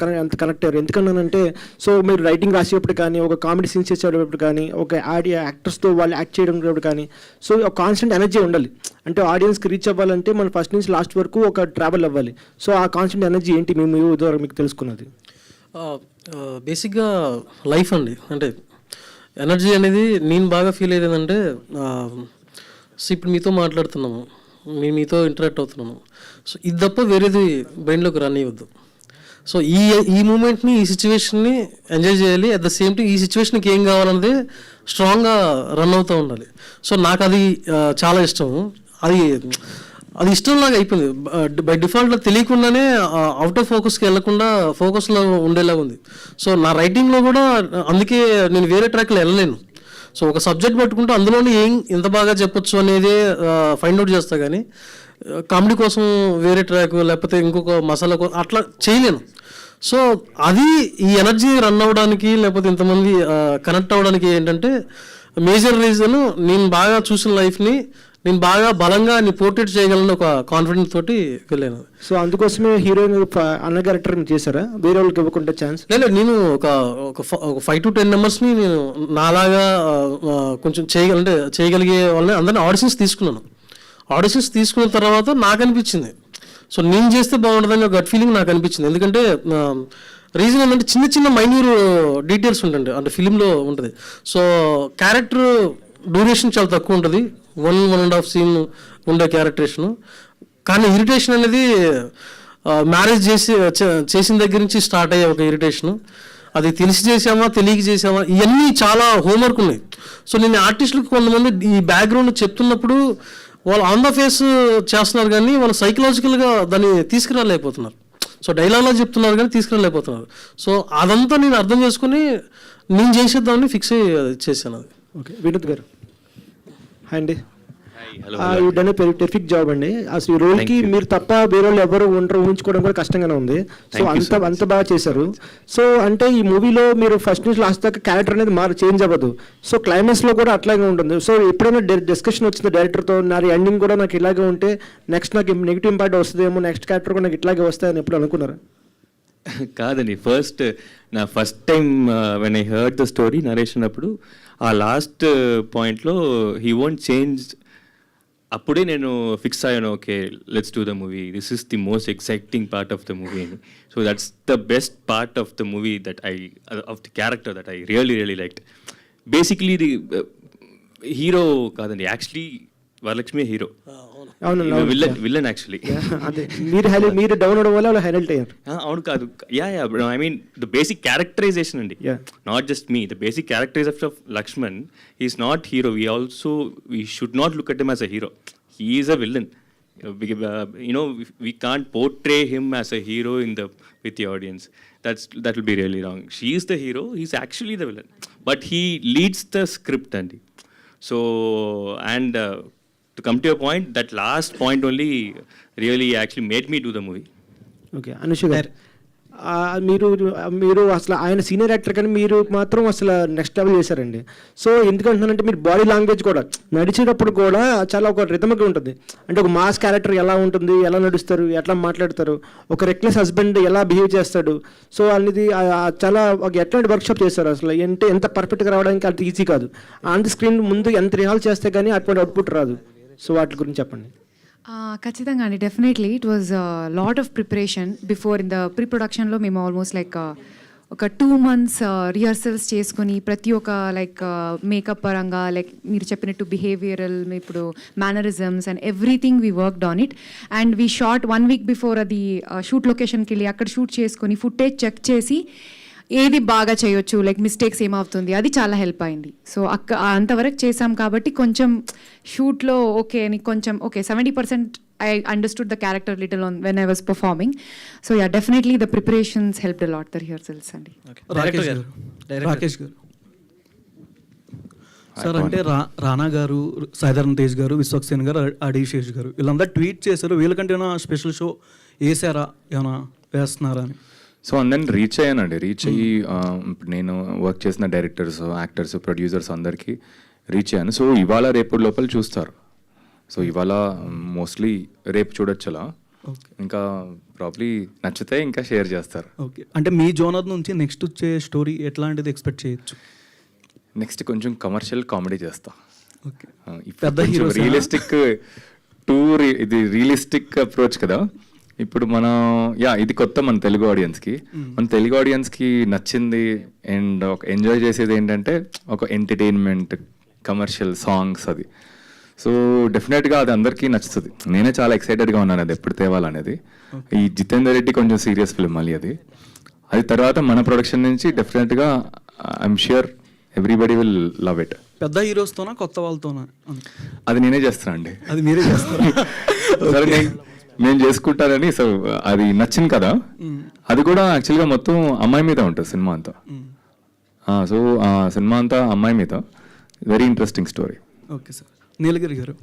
కనెక్ట్ అయ్యారు? ఎందుకన్నానంటే సో మీరు రైటింగ్ రాసేటప్పుడు కానీ, ఒక కామెడీ సీన్స్ చేసేటప్పుడు కానీ, ఒక యాక్టర్స్తో వాళ్ళు యాక్ట్ చేయడం కానీ, సో ఒక కాన్స్టెంట్ ఎనర్జీ ఉండాలి. అంటే ఆడియన్స్కి రీచ్ అవ్వాలంటే మనం ఫస్ట్ నుంచి లాస్ట్ వరకు ఒక ట్రావెల్ అవ్వాలి. సో ఆ కాన్స్టెంట్ ఎనర్జీ ఏంటి మీ మూవీ ద్వారా మీకు తెలుసుకున్నది? బేసిక్గా లైఫ్ అండి. అంటే ఎనర్జీ అనేది నేను బాగా ఫీల్ అయ్యేది ఏంటంటే, సో ఇప్పుడు మీతో మాట్లాడుతున్నాము, మీతో ఇంటరాక్ట్ అవుతున్నాము, సో ఇది తప్ప వేరేది బ్రెయిన్లోకి రన్ అయ్యవద్దు. సో ఈ మూమెంట్ని, ఈ సిచ్యువేషన్ని ఎంజాయ్ చేయాలి. అట్ ద సేమ్ టైం ఈ సిచ్యువేషన్కి ఏం కావాలన్నది స్ట్రాంగ్గా రన్ అవుతూ ఉండాలి. సో నాకు అది చాలా ఇష్టం. అది ఇష్టంలాగా అయిపోయింది. బై డిఫాల్ట్లో తెలియకుండానే అవుట్ ఆఫ్ ఫోకస్కి వెళ్ళకుండా ఫోకస్లో ఉండేలాగా ఉంది. సో నా రైటింగ్లో కూడా అందుకే నేను వేరే ట్రాక్లో వెళ్ళలేను. సో ఒక సబ్జెక్ట్ పట్టుకుంటే అందులోనే ఎంత బాగా చెప్పొచ్చు అనేది ఫైండ్ అవుట్ చేస్తా, కానీ కామెడీ కోసం వేరే ట్రాక్ లేకపోతే ఇంకొక మసాలా కోసం అట్లా చేయలేను. సో అది ఈ ఎనర్జీ రన్ అవ్వడానికి లేకపోతే ఇంతమంది కనెక్ట్ అవ్వడానికి ఏంటంటే మేజర్ రీజన్, నేను బాగా చూసిన లైఫ్ని నేను బాగా బలంగా పోర్ట్రేట్ చేయగలను ఒక కాన్ఫిడెన్స్ తోటి వెళ్ళాను. సో అందుకోసమే హీరోయిన్ అన్న క్యారెక్టర్ చేశారా, వేరే వాళ్ళకి ఇవ్వకుండా ఛాన్స్? లేదు, నేను ఒక 5 to 10 మెంబర్స్ని నేను నాలాగా కొంచెం చేయగలిగే వాళ్ళని అందరినీ ఆడిషన్స్ తీసుకున్నాను. ఆడిషన్స్ తీసుకున్న తర్వాత నాకు అనిపించింది, సో నేను చేస్తే బాగుంటుందని ఒక గట్ ఫీలింగ్ నాకు అనిపించింది. ఎందుకంటే రీజన్ ఏంటంటే చిన్న చిన్న మైన్యూర్ డీటెయిల్స్ ఉంటుంది అంటే ఫిలింలో ఉంటుంది. సో క్యారెక్టర్ డ్యూరేషన్ చాలా తక్కువ ఉంటుంది, 1.5 సీన్ ఉండే క్యారెక్టరేషను. కానీ ఇరిటేషన్ అనేది మ్యారేజ్ చేసిన దగ్గర నుంచి స్టార్ట్ అయ్యే ఒక ఇరిటేషను. అది తెలిసి చేసామా తెలియక చేసామా ఇవన్నీ చాలా హోంవర్క్ ఉన్నాయి. సో నేను ఆర్టిస్టులకు కొంతమంది ఈ బ్యాక్గ్రౌండ్ చెప్తున్నప్పుడు వాళ్ళు ఆన్ ద ఫేస్ చేస్తున్నారు కానీ వాళ్ళు సైకలాజికల్గా దాన్ని తీసుకురాలేకపోతున్నారు. సో డైలాగ్లో చెప్తున్నారు కానీ తీసుకురాలేకపోతున్నారు. సో అదంతా నేను అర్థం చేసుకుని నేను చేసేద్దామని ఫిక్స్ అయ్యి చేశాను అది. ఓకే, వినోద్ గారు హాయ్ అండి. You done a terrific job అండి. అసలు ఈ రోల్కి మీరు తప్ప వేరే వాళ్ళు ఎవరు ఉండరు, ఊహించుకోవడం కూడా కష్టంగానే ఉంది. సో అంత బాగా చేశారు. సో అంటే ఈ మూవీలో మీరు ఫస్ట్ నుంచి లాస్ట్ దాకా క్యారెక్టర్ అనేది చేంజ్ అవ్వదు. సో క్లైమాక్స్లో కూడా అట్లాగే ఉంటుంది. సో ఎప్పుడైనా డిస్కషన్ వచ్చింది డైరెక్టర్తో, నా ఎండింగ్ కూడా నాకు ఇలాగే ఉంటే నెక్స్ట్ నాకు నెగిటివ్ ఇంపాక్ట్ వస్తుందేమో, నెక్స్ట్ క్యారెక్టర్ కూడా నాకు ఇట్లాగే వస్తాయని ఎప్పుడు అనుకున్నారు? కాదండి, నా first time when I heard the story narration అప్పుడు ఆ లాస్ట్ పాయింట్లో హీ వోంట్ చేంజ్, అప్పుడే నేను ఫిక్స్ అయ్యాను, okay let's do the movie, this is the most exciting part of the movie అని. So that's the best part of the movie that of the character that I really liked. Basically the hero కాదండి, actually Varalakshmi hero, villain actually. మీరు డౌన్ అవడం వల్ల హైలైట్ అయ్యారు. అవును కాదు, I mean the basic characterization అండి, not just me, the basic characterization of Laxman. He's not hero, we should not look at him as a hero, he is a villain. We can't portray him as a hero with the audience. That will be really wrong. She is the hero, he's actually the villain, but he leads the script అండి. So and to come to your point, that last point only really actually made me do the movie. Okay, Anusha గారు మీరు అసలు ఆయన సీనియర్ యాక్టర్ కానీ మీరు మాత్రం అసలు నెక్స్ట్ లెవెల్ చేశారండి. సో ఎందుకంటున్నానంటే మీరు బాడీ లాంగ్వేజ్ కూడా నడిచేటప్పుడు కూడా చాలా ఒక రిథమిక్గా ఉంటుంది. అంటే ఒక మాస్ క్యారెక్టర్ ఎలా ఉంటుంది, ఎలా నడుస్తారు, ఎట్లా మాట్లాడతారు, ఒక రెక్లెస్ హస్బెండ్ ఎలా బిహేవ్ చేస్తాడు, సో అనేది చాలా ఒక ఎట్లాంటి వర్క్షాప్ చేస్తారు అసలు. అంటే ఎంత పర్ఫెక్ట్గా రావడానికి అంత ఈజీ కాదు. ఆన్ ది స్క్రీన్ ముందు ఎంత రిహాల్ చేస్తే కానీ అటువంటి అవుట్పుట్ రాదు. సో వాటి గురించి చెప్పండి. ఖచ్చితంగా అండి, definitely it was lot of preparation before. In the pre ప్రొడక్షన్లో మేము ఆల్మోస్ట్ లైక్ ఒక 2 months రిహర్సల్స్ చేసుకొని ప్రతి ఒక్క లైక్ మేకప్ పరంగా, లైక్ మీరు చెప్పినట్టు బిహేవియరల్, ఇప్పుడు mannerisms and everything we worked on it. And we shot 1 week before అది షూట్ లొకేషన్కి వెళ్ళి అక్కడ షూట్ చేసుకొని ఫుటేజ్ చెక్ చేసి ఏది బాగా చేయొచ్చు, లైక్ మిస్టేక్స్ ఏమవుతుంది, అది చాలా హెల్ప్ అయింది. సో అంతవరకు చేసాం కాబట్టి కొంచెం షూట్లో ఓకే అని కొంచెం okay 70% I understood the character little on when I was performing. So yeah, definitely the preparations helped a lot, the rehearsals అండి. రాకేష్ గారు సార్, అంటే రానా గారు, సాయిధరమ్ తేజ్ గారు, విశ్వక్సేన్ గారు, అడిశేష్ గారు వీళ్ళందరూ ట్వీట్ చేశారు, వీళ్ళకంటే ఏమైనా స్పెషల్ షో వేసారా, ఏమైనా వేస్తున్నారా అని. సో అందరిని రీచ్ అయ్యానండి. రీచ్ అయ్యి నేను వర్క్ చేసిన డైరెక్టర్స్, యాక్టర్స్, ప్రొడ్యూసర్స్ అందరికీ రీచ్ అయ్యాను. సో ఇవాళ రేపు లోపల చూస్తారు. సో ఇవాళ మోస్ట్లీ రేపు చూడొచ్చు అలా, ఇంకా ప్రాబ్లీ నచ్చితే ఇంకా షేర్ చేస్తారు. ఓకే, అంటే మీ జోనర్ నుంచి నెక్స్ట్ వచ్చే స్టోరీ ఎట్లాంటిది ఎక్స్పెక్ట్ చేయొచ్చు? నెక్స్ట్ కొంచెం కమర్షియల్ కామెడీ చేస్తా. ఓకే, పెద్ద రియలిస్టిక్ ఇది రియలిస్టిక్ అప్రోచ్ కదా ఇప్పుడు మనం. ఇది కొత్త మన తెలుగు ఆడియన్స్కి నచ్చింది అండ్ ఒక ఎంజాయ్ చేసేది ఏంటంటే ఒక ఎంటర్టైన్మెంట్, కమర్షియల్ సాంగ్స్ అది. సో డెఫినెట్గా అది అందరికీ నచ్చుతుంది. నేనే చాలా ఎక్సైటెడ్గా ఉన్నాను అది ఎప్పుడు తేవాలనేది. ఈ జితేందర్ రెడ్డి కొంచెం సీరియస్ ఫిల్మ్ మళ్ళీ అది తర్వాత మన ప్రొడక్షన్ నుంచి డెఫినెట్గా I'm sure everybody will love it. పెద్ద హీరోస్తోనా కొత్త వాళ్ళతోనా? అది నేనే చేస్తాను అండి. అది మీరే చేస్తారా? సరే, నేను చేసుకుంటానని. సో అది నచ్చింది కదా, అది కూడా యాక్చువల్గా మొత్తం అమ్మాయి మీద ఉంటుంది సినిమా అంతా. సో సినిమా అంతా అమ్మాయి మీద, very interesting story. Okay sir, Neelagiri garu,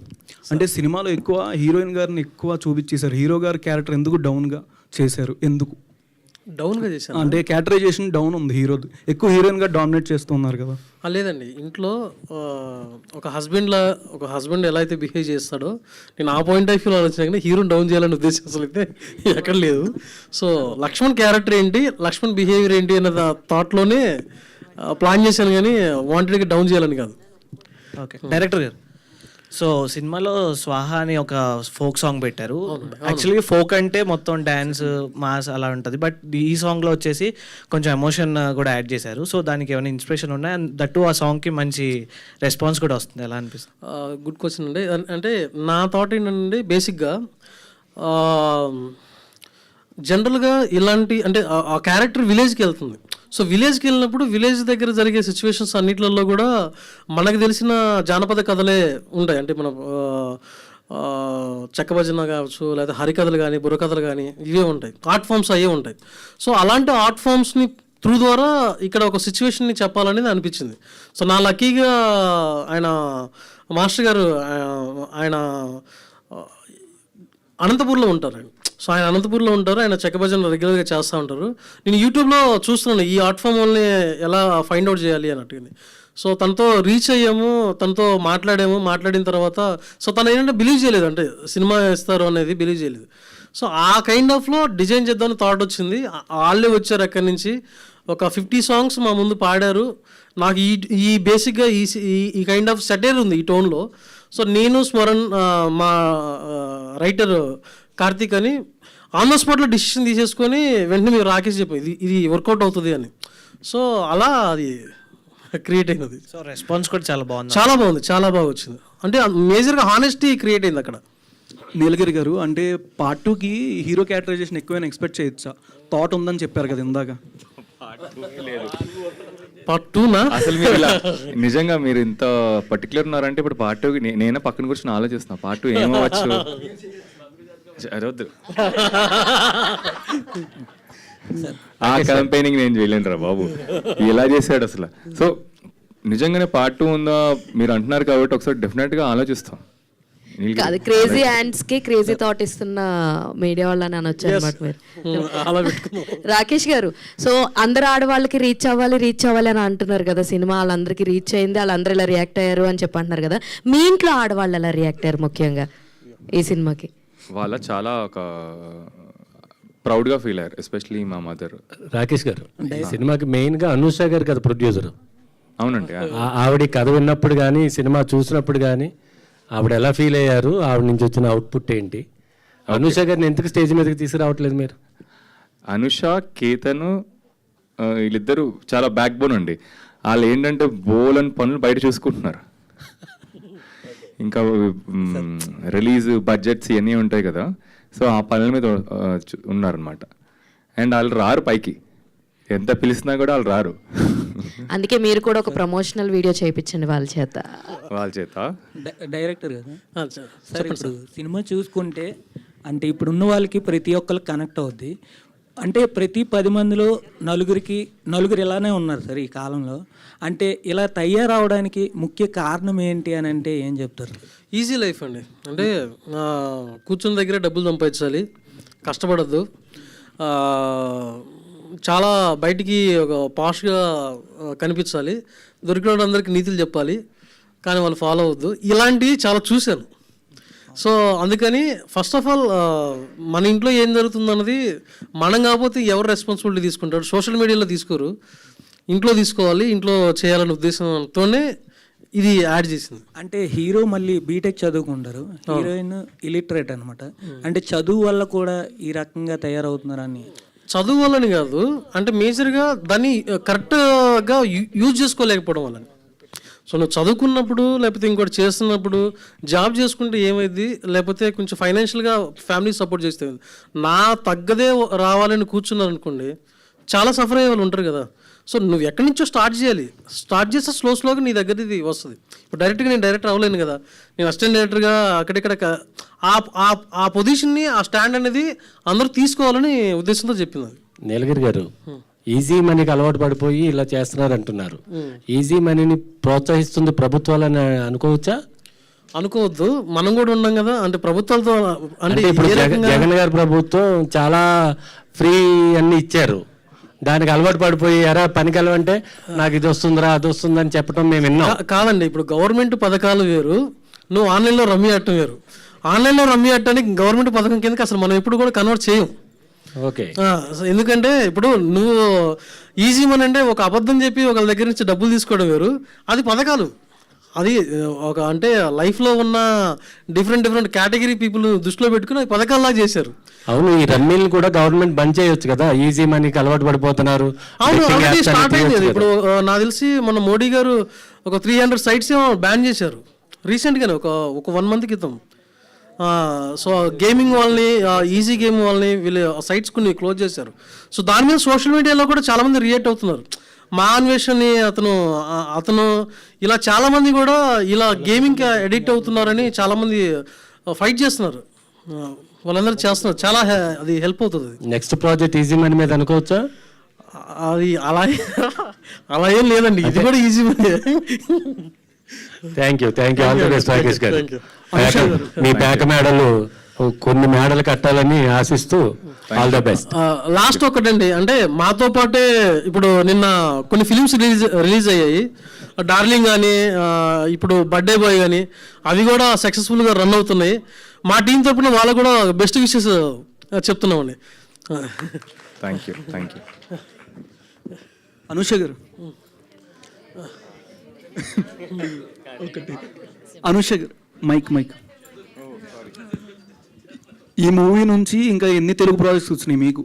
అంటే సినిమాలో ఎక్కువ హీరోయిన్ గారిని ఎక్కువ చూపించేశారు, హీరో గారి క్యారెక్టర్ ఎందుకు డౌన్గా చేశారు? ఎందుకు డౌన్గా చేశాను అంటే క్యారెక్టరైజేషన్ డౌన్ ఉంది హీరోది, ఎక్కువ హీరోయిన్గా డామినేట్ చేస్తున్నారు కదా? లేదండి, ఇంట్లో ఒక హస్బెండ్ ఎలా అయితే బిహేవ్ చేస్తాడో నేను ఆ పాయింట్ ఆఫ్ వ్యూలో ఆలోచన కానీ హీరోని డౌన్ చేయాలని ఉద్దేశం అసలు అయితే ఎక్కడ లేదు. సో లక్ష్మణ్ క్యారెక్టర్ ఏంటి, లక్ష్మణ్ బిహేవియర్ ఏంటి అన్న థాట్లోనే ప్లాన్ చేశాను కానీ వాంటెడ్గా డౌన్ చేయాలని కాదు. ఓకే, డైరెక్టర్ గారు సో సినిమాలో స్వాహ అని ఒక ఫోక్ సాంగ్ పెట్టారు. యాక్చువల్లీ ఫోక్ అంటే మొత్తం డ్యాన్స్ మాస్ అలా ఉంటుంది, బట్ ఈ సాంగ్లో వచ్చేసి కొంచెం ఎమోషన్ కూడా యాడ్ చేశారు. సో దానికి ఏమైనా ఇన్స్పిరేషన్ ఉన్నాయి, అండ్ దట్టు ఆ సాంగ్కి మంచి రెస్పాన్స్ కూడా వస్తుంది, ఎలా అనిపిస్తుంది? గుడ్ క్వశ్చన్ అండి. అంటే నా థాట్ ఏంటంటే బేసిక్గా జనరల్గా ఇలాంటి అంటే ఆ క్యారెక్టర్ విలేజ్కి వెళ్తుంది. సో విలేజ్కి వెళ్ళినప్పుడు విలేజ్ దగ్గర జరిగే సిచ్యువేషన్స్ అన్నిట్లలో కూడా మనకు తెలిసిన జానపద కథలే ఉంటాయి. అంటే మన చెక్క భజన కావచ్చు, లేదా హరికథలు కానీ బుర్రకథలు కానీ ఇవే ఉంటాయి, ఆర్ట్ ఫామ్స్ అయ్యే ఉంటాయి. సో అలాంటి ఆర్ట్ ఫామ్స్ని త్రూ ద్వారా ఇక్కడ ఒక సిచ్యువేషన్ని చెప్పాలనేది అనిపించింది. సో నా లక్కీగా ఆయన మాస్టర్ గారు ఆయన అనంతపూర్లో ఉంటారు. సో ఆయన అనంతపూర్లో ఉంటారు, ఆయన చెక్క భజన రెగ్యులర్గా చేస్తూ ఉంటారు. నేను యూట్యూబ్లో చూస్తున్నాను ఈ ఆర్ట్ ఫామ్ వాళ్ళని ఎలా ఫైండ్ అవుట్ చేయాలి అన్నట్టుగా. సో తనతో రీచ్ అయ్యాము, తనతో మాట్లాడిన తర్వాత సో తను ఏంటంటే బిలీవ్ చేయలేదు, అంటే సినిమా ఇస్తారు అనేది బిలీవ్ చేయలేదు. సో ఆ కైండ్ ఆఫ్లో డిజైన్ చేద్దామని థాట్ వచ్చింది. వాళ్ళే వచ్చారు అక్కడి నుంచి, ఒక 50 సాంగ్స్ మా ముందు పాడారు. నాకు ఈ బేసిక్గా ఈ కైండ్ ఆఫ్ సెటైర్ ఉంది ఈ టోన్లో. సో నేను స్మరణ్ మా రైటర్ కార్తీక్ అని ఆన్ ద స్పాట్లో డిసిషన్ తీసేసుకొని వెంటనే మీరు రాకేష్ చెప్పారు ఇది వర్కౌట్ అవుతుంది అని. సో అలా అది క్రియేట్ అయినది. సో రెస్పాన్స్ కూడా చాలా బాగుంది, చాలా బాగా వచ్చింది. అంటే మేజర్గా హానెస్టీ క్రియేట్ అయింది అక్కడ. నీలగిరి గారు, అంటే పార్ట్ 2కి హీరో క్యారెక్టరైజేషన్ ఎక్కువైనా ఎక్స్పెక్ట్ చేయొచ్చా? థాట్ ఉందని చెప్పారు కదా ఇందాక. పార్ట్ 2నా అసలు మీరు నిజంగా మీరు ఇంత పర్టికులర్ ఉన్నారంటే ఇప్పుడు పార్ట్ 2కి నేనే పక్కన కూర్చొని ఆలోచిస్తున్నా పార్ట్ 2 ఏమవచ్చు. అరవద్దు, ఆ క్యాంపెయినింగ్ నేను చేయలేను రా బాబు, ఎలా చేశాడు అసలు. సో నిజంగానే పార్ట్ 2 ఉందా మీరు అంటున్నారు కాబట్టి ఒకసారి డెఫినెట్గా ఆలోచిస్తాం. కాదు, క్రేజీ హ్యాండ్స్ కి క్రేజీ థాట్ ఇస్తున్న మీడియా వాళ్ళని అనొచ్చు అనమాట మీరు. రాకేష్ గారు, సో అందరు ఆడవాళ్ళకి రీచ్ అవ్వాలి అని అంటున్నారు కదా, సినిమా వాళ్ళందరికీ రీచ్ అయింది, వాళ్ళందరూ ఇలా రియాక్ట్ అయ్యారు అని చెప్పి అంటున్నారు కదా, మీ ఇంట్లో ఆడవాళ్ళు ఎలా రియాక్ట్ అయ్యారు ముఖ్యంగా ఈ సినిమాకి? వాళ్ళ చాలా ఒక ప్రౌడ్గా ఫీల్ అయ్యారు, ఎస్పెషలీ మా మదర్. రాకేష్ గారు, ఈ సినిమాకి మెయిన్గా అనూష గారు కదా ప్రొడ్యూసర్. అవునండి, ఆవిడ కథ విన్నప్పుడు కానీ సినిమా చూసినప్పుడు కానీ ఆవిడ ఎలా ఫీల్ అయ్యారు, ఆవిడ నుంచి వచ్చిన అవుట్పుట్ ఏంటి? అనూష గారిని ఎందుకు స్టేజ్ మీదకి తీసుకురావట్లేదు మీరు? అనుష, కేతన్ వీళ్ళిద్దరూ చాలా బ్యాక్ బోన్ అండి. వాళ్ళు ఏంటంటే బోలని పనులు బయట చూసుకుంటున్నారు. ఇంకా రిలీజ్ బడ్జెట్స్ ఇవన్నీ ఉంటాయి కదా, సో ఆ పనుల మీద ఉన్నారనమాట. అండ్ వాళ్ళు రారు పైకి, ఎంత పిలిచినా కూడా వాళ్ళు రారు. అందుకే మీరు కూడా ఒక ప్రమోషనల్ వీడియో చేయించండి వాళ్ళ చేత. డైరెక్టర్ కదా సార్, ఇప్పుడు సినిమా చూసుకుంటే అంటే ఇప్పుడు ఉన్న వాళ్ళకి ప్రతి ఒక్కరికి కనెక్ట్ అవుద్ది. అంటే ప్రతి 10 మందిలో నలుగురు ఇలానే ఉన్నారు సార్ ఈ కాలంలో. అంటే ఇలా తయారవడానికి ముఖ్య కారణం ఏంటి అని అంటే ఏం చెప్తారు? ఈజీ లైఫ్ అండి. అంటే కూర్చున్న దగ్గర డబ్బులు సంపాదించాలి, కష్టపడద్దు, చాలా బయటికి ఒక పాష్గా కనిపించాలి, దొరికిన వాళ్ళందరికీ నీతులు చెప్పాలి, కానీ వాళ్ళు ఫాలో అవ్వద్దు. ఇలాంటివి చాలా చూశాను. సో అందుకని ఫస్ట్ ఆఫ్ ఆల్ మన ఇంట్లో ఏం జరుగుతుందన్నది మనం కాకపోతే ఎవరు రెస్పాన్సిబిలిటీ తీసుకుంటారు? సోషల్ మీడియాలో తీసుకోరు, ఇంట్లో తీసుకోవాలి, ఇంట్లో చేయాలనే ఉద్దేశంతోనే ఇది యాడ్ చేసింది. అంటే హీరో మళ్ళీ బీటెక్ చదువుకుంటారు, హీరోయిన్ ఇలిటరేట్ అనమాట. అంటే చదువు వల్ల కూడా ఈ రకంగా తయారవుతున్నారని? చదువు వల్లని కాదు, అంటే మేజర్గా దాన్ని కరెక్ట్గా యూజ్ చేసుకోలేకపోవడం వల్లని. సో నువ్వు చదువుకున్నప్పుడు లేకపోతే ఇంకోటి చేస్తున్నప్పుడు జాబ్ చేసుకుంటే ఏమైంది, లేకపోతే కొంచెం ఫైనాన్షియల్గా ఫ్యామిలీ సపోర్ట్ చేస్తే నా తగ్గదే రావాలని కూర్చున్నారు అనుకోండి, చాలా సఫర్ అయ్యే వాళ్ళు ఉంటారు కదా. సో నువ్వు ఎక్కడి నుంచో స్టార్ట్ చేస్తే స్లోగా నీ దగ్గర ఇది వస్తుంది. ఇప్పుడు డైరెక్ట్గా నేను డైరెక్టర్ అవ్వలేను కదా, నేను అసిస్టెంట్ డైరెక్టర్గా అక్కడిక్కడ ఆ పొజిషన్ని, ఆ స్టాండ్ అనేది అందరూ తీసుకోవాలని ఉద్దేశంతో చెప్పింది అది. నీలగిరి గారు, ఈజీ మనీకి అలవాటు పడిపోయి ఇలా చేస్తున్నారు అంటున్నారు. ఈజీ మనీని ప్రోత్సహిస్తుంది ప్రభుత్వాలని అనుకోవచ్చా? అనుకోవద్దు, మనం కూడా ఉన్నాం కదా. అంటే ప్రభుత్వాలతో అంటే ఇప్పుడు జగన్ గారి ప్రభుత్వం చాలా ఫ్రీ అన్ని ఇచ్చారు, దానికి అలవాటు పడిపోయి ఎరా పనికి వెళ్ళమంటే నాకు ఇది వస్తుందిరా అది వస్తుందని చెప్పడం మేము విన్నాం. కాదండి, ఇప్పుడు గవర్నమెంట్ పథకాలు వేరు, నువ్వు ఆన్లైన్లో రమ్మీ ఆడటం వేరు. ఆన్లైన్లో రమ్మీ ఆడటానికి గవర్నమెంట్ పథకం కిందకి అసలు మనం ఎప్పుడు కూడా కన్వర్ట్ చేయం. ఓకే, ఎందుకంటే ఇప్పుడు నువ్వు ఈజీ మనీ అంటే ఒక అబద్ధం చెప్పి ఒకళ్ళ దగ్గర నుంచి డబ్బులు తీసుకోవడం వేరు, అది పథకాలు. అది ఒక అంటే లైఫ్లో ఉన్న డిఫరెంట్ కేటగిరీ పీపుల్ దృష్టిలో పెట్టుకుని పథకాల్లా చేశారు. అవును, ఈ రమ్మీలు కూడా గవర్నమెంట్ బంద్ చేయొచ్చు కదా, ఈజీ మనీకి అలవాటు పడిపోతున్నారు. అవును, ఆల్రెడీ స్టార్ట్ అయింది. ఇప్పుడు నాకు తెలిసి మన మోడీ గారు ఒక 300 sites ఏమో బ్యాన్ చేశారు రీసెంట్గానే, ఒక 1 month క్రితం. సో గేమింగ్ వాళ్ళని, ఈజీ గేమ్ వాళ్ళని వీళ్ళు సైట్స్ కొన్ని క్లోజ్ చేశారు. సో దాని మీద సోషల్ మీడియాలో కూడా చాలామంది రియాక్ట్ అవుతున్నారు. మా అన్వేషణని అతను ఇలా చాలామంది కూడా ఇలా గేమింగ్కి అడిక్ట్ అవుతున్నారని చాలామంది ఫైట్ చేస్తున్నారు. వాళ్ళందరూ చేస్తున్నారు, చాలా అది హెల్ప్ అవుతుంది. నెక్స్ట్ ప్రాజెక్ట్ ఈజీ మనీ మీద అనుకోవచ్చా? అది అలా ఏం లేదండి, ఇది కూడా easy money. Thank you all the best Rakesh గారు. మీ ప్యాక మేడలు కొన్ని మేడలు కట్టాలని ఆశిస్తూ ఆల్ ద బెస్ట్. లాస్ట్ ఒకటండి, అంటే మాతో పాటే ఇప్పుడు నిన్న కొన్ని ఫిలిమ్స్ రిలీజ్ అయ్యాయి, డార్లింగ్ కానీ ఇప్పుడు బర్త్డే బాయ్ కానీ, అవి కూడా సక్సెస్ఫుల్గా రన్ అవుతున్నాయి. మా టీం తరపున వాళ్ళకు కూడా బెస్ట్ విషెస్ చెప్తున్నామండి. Thank you. అనుష గారు, అనుష గారు, మైక్. ఈ మూవీ నుంచి ఇంకా ఎన్ని తెలుగు ప్రాజెక్ట్స్ వచ్చినాయి మీకు?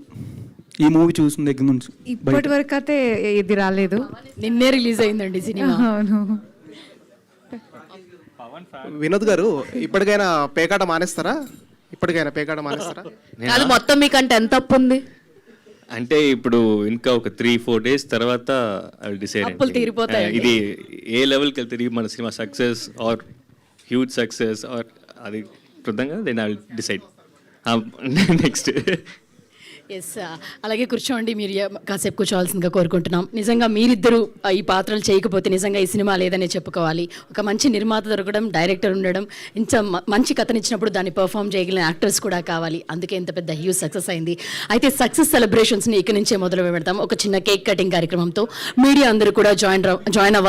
ఈ మూవీ చూసిన దగ్గర నుంచి ఇప్పటి వరకు అయితే ఇది రాలేదు. నిన్నే రిలీజ్ అయిందండి సినిమా. అవును. వినోద్ గారు, ఇప్పటికైనా పేకాట మానేస్తారా? అది మొత్తం మీకంటే ఎంత తప్పు ఉంది? అంటే ఇప్పుడు ఇంకా ఒక 3-4 days తర్వాత డిసైడ్ అప్పులు తీరిపోతాయి. ఇది ఏ లెవెల్కి వెళ్తుంది మన సినిమా, success or huge success or అది కృతంగా then I will decide next. Yes, అలాగే కూర్చోండి, మీరు కాసేపు కూర్చోవాల్సిందిగా కోరుకుంటున్నాం. నిజంగా మీరిద్దరూ ఈ పాత్రలు చేయకపోతే నిజంగా ఈ సినిమా లేదనే చెప్పుకోవాలి. ఒక మంచి నిర్మాత దొరకడం, డైరెక్టర్ ఉండడం, ఇంత మంచి కథనిచ్చినప్పుడు దాన్ని పర్ఫామ్ చేయగలిగిన యాక్టర్స్ కూడా కావాలి. అందుకే ఇంత పెద్ద హ్యూజ్ సక్సెస్ అయింది. అయితే సక్సెస్ సెలబ్రేషన్స్ని ఇక్కడి నుంచే మొదలు పెడతాం ఒక చిన్న కేక్ కటింగ్ కార్యక్రమంతో. మీడియా అందరూ కూడా జాయిన్ అవ్వాలి.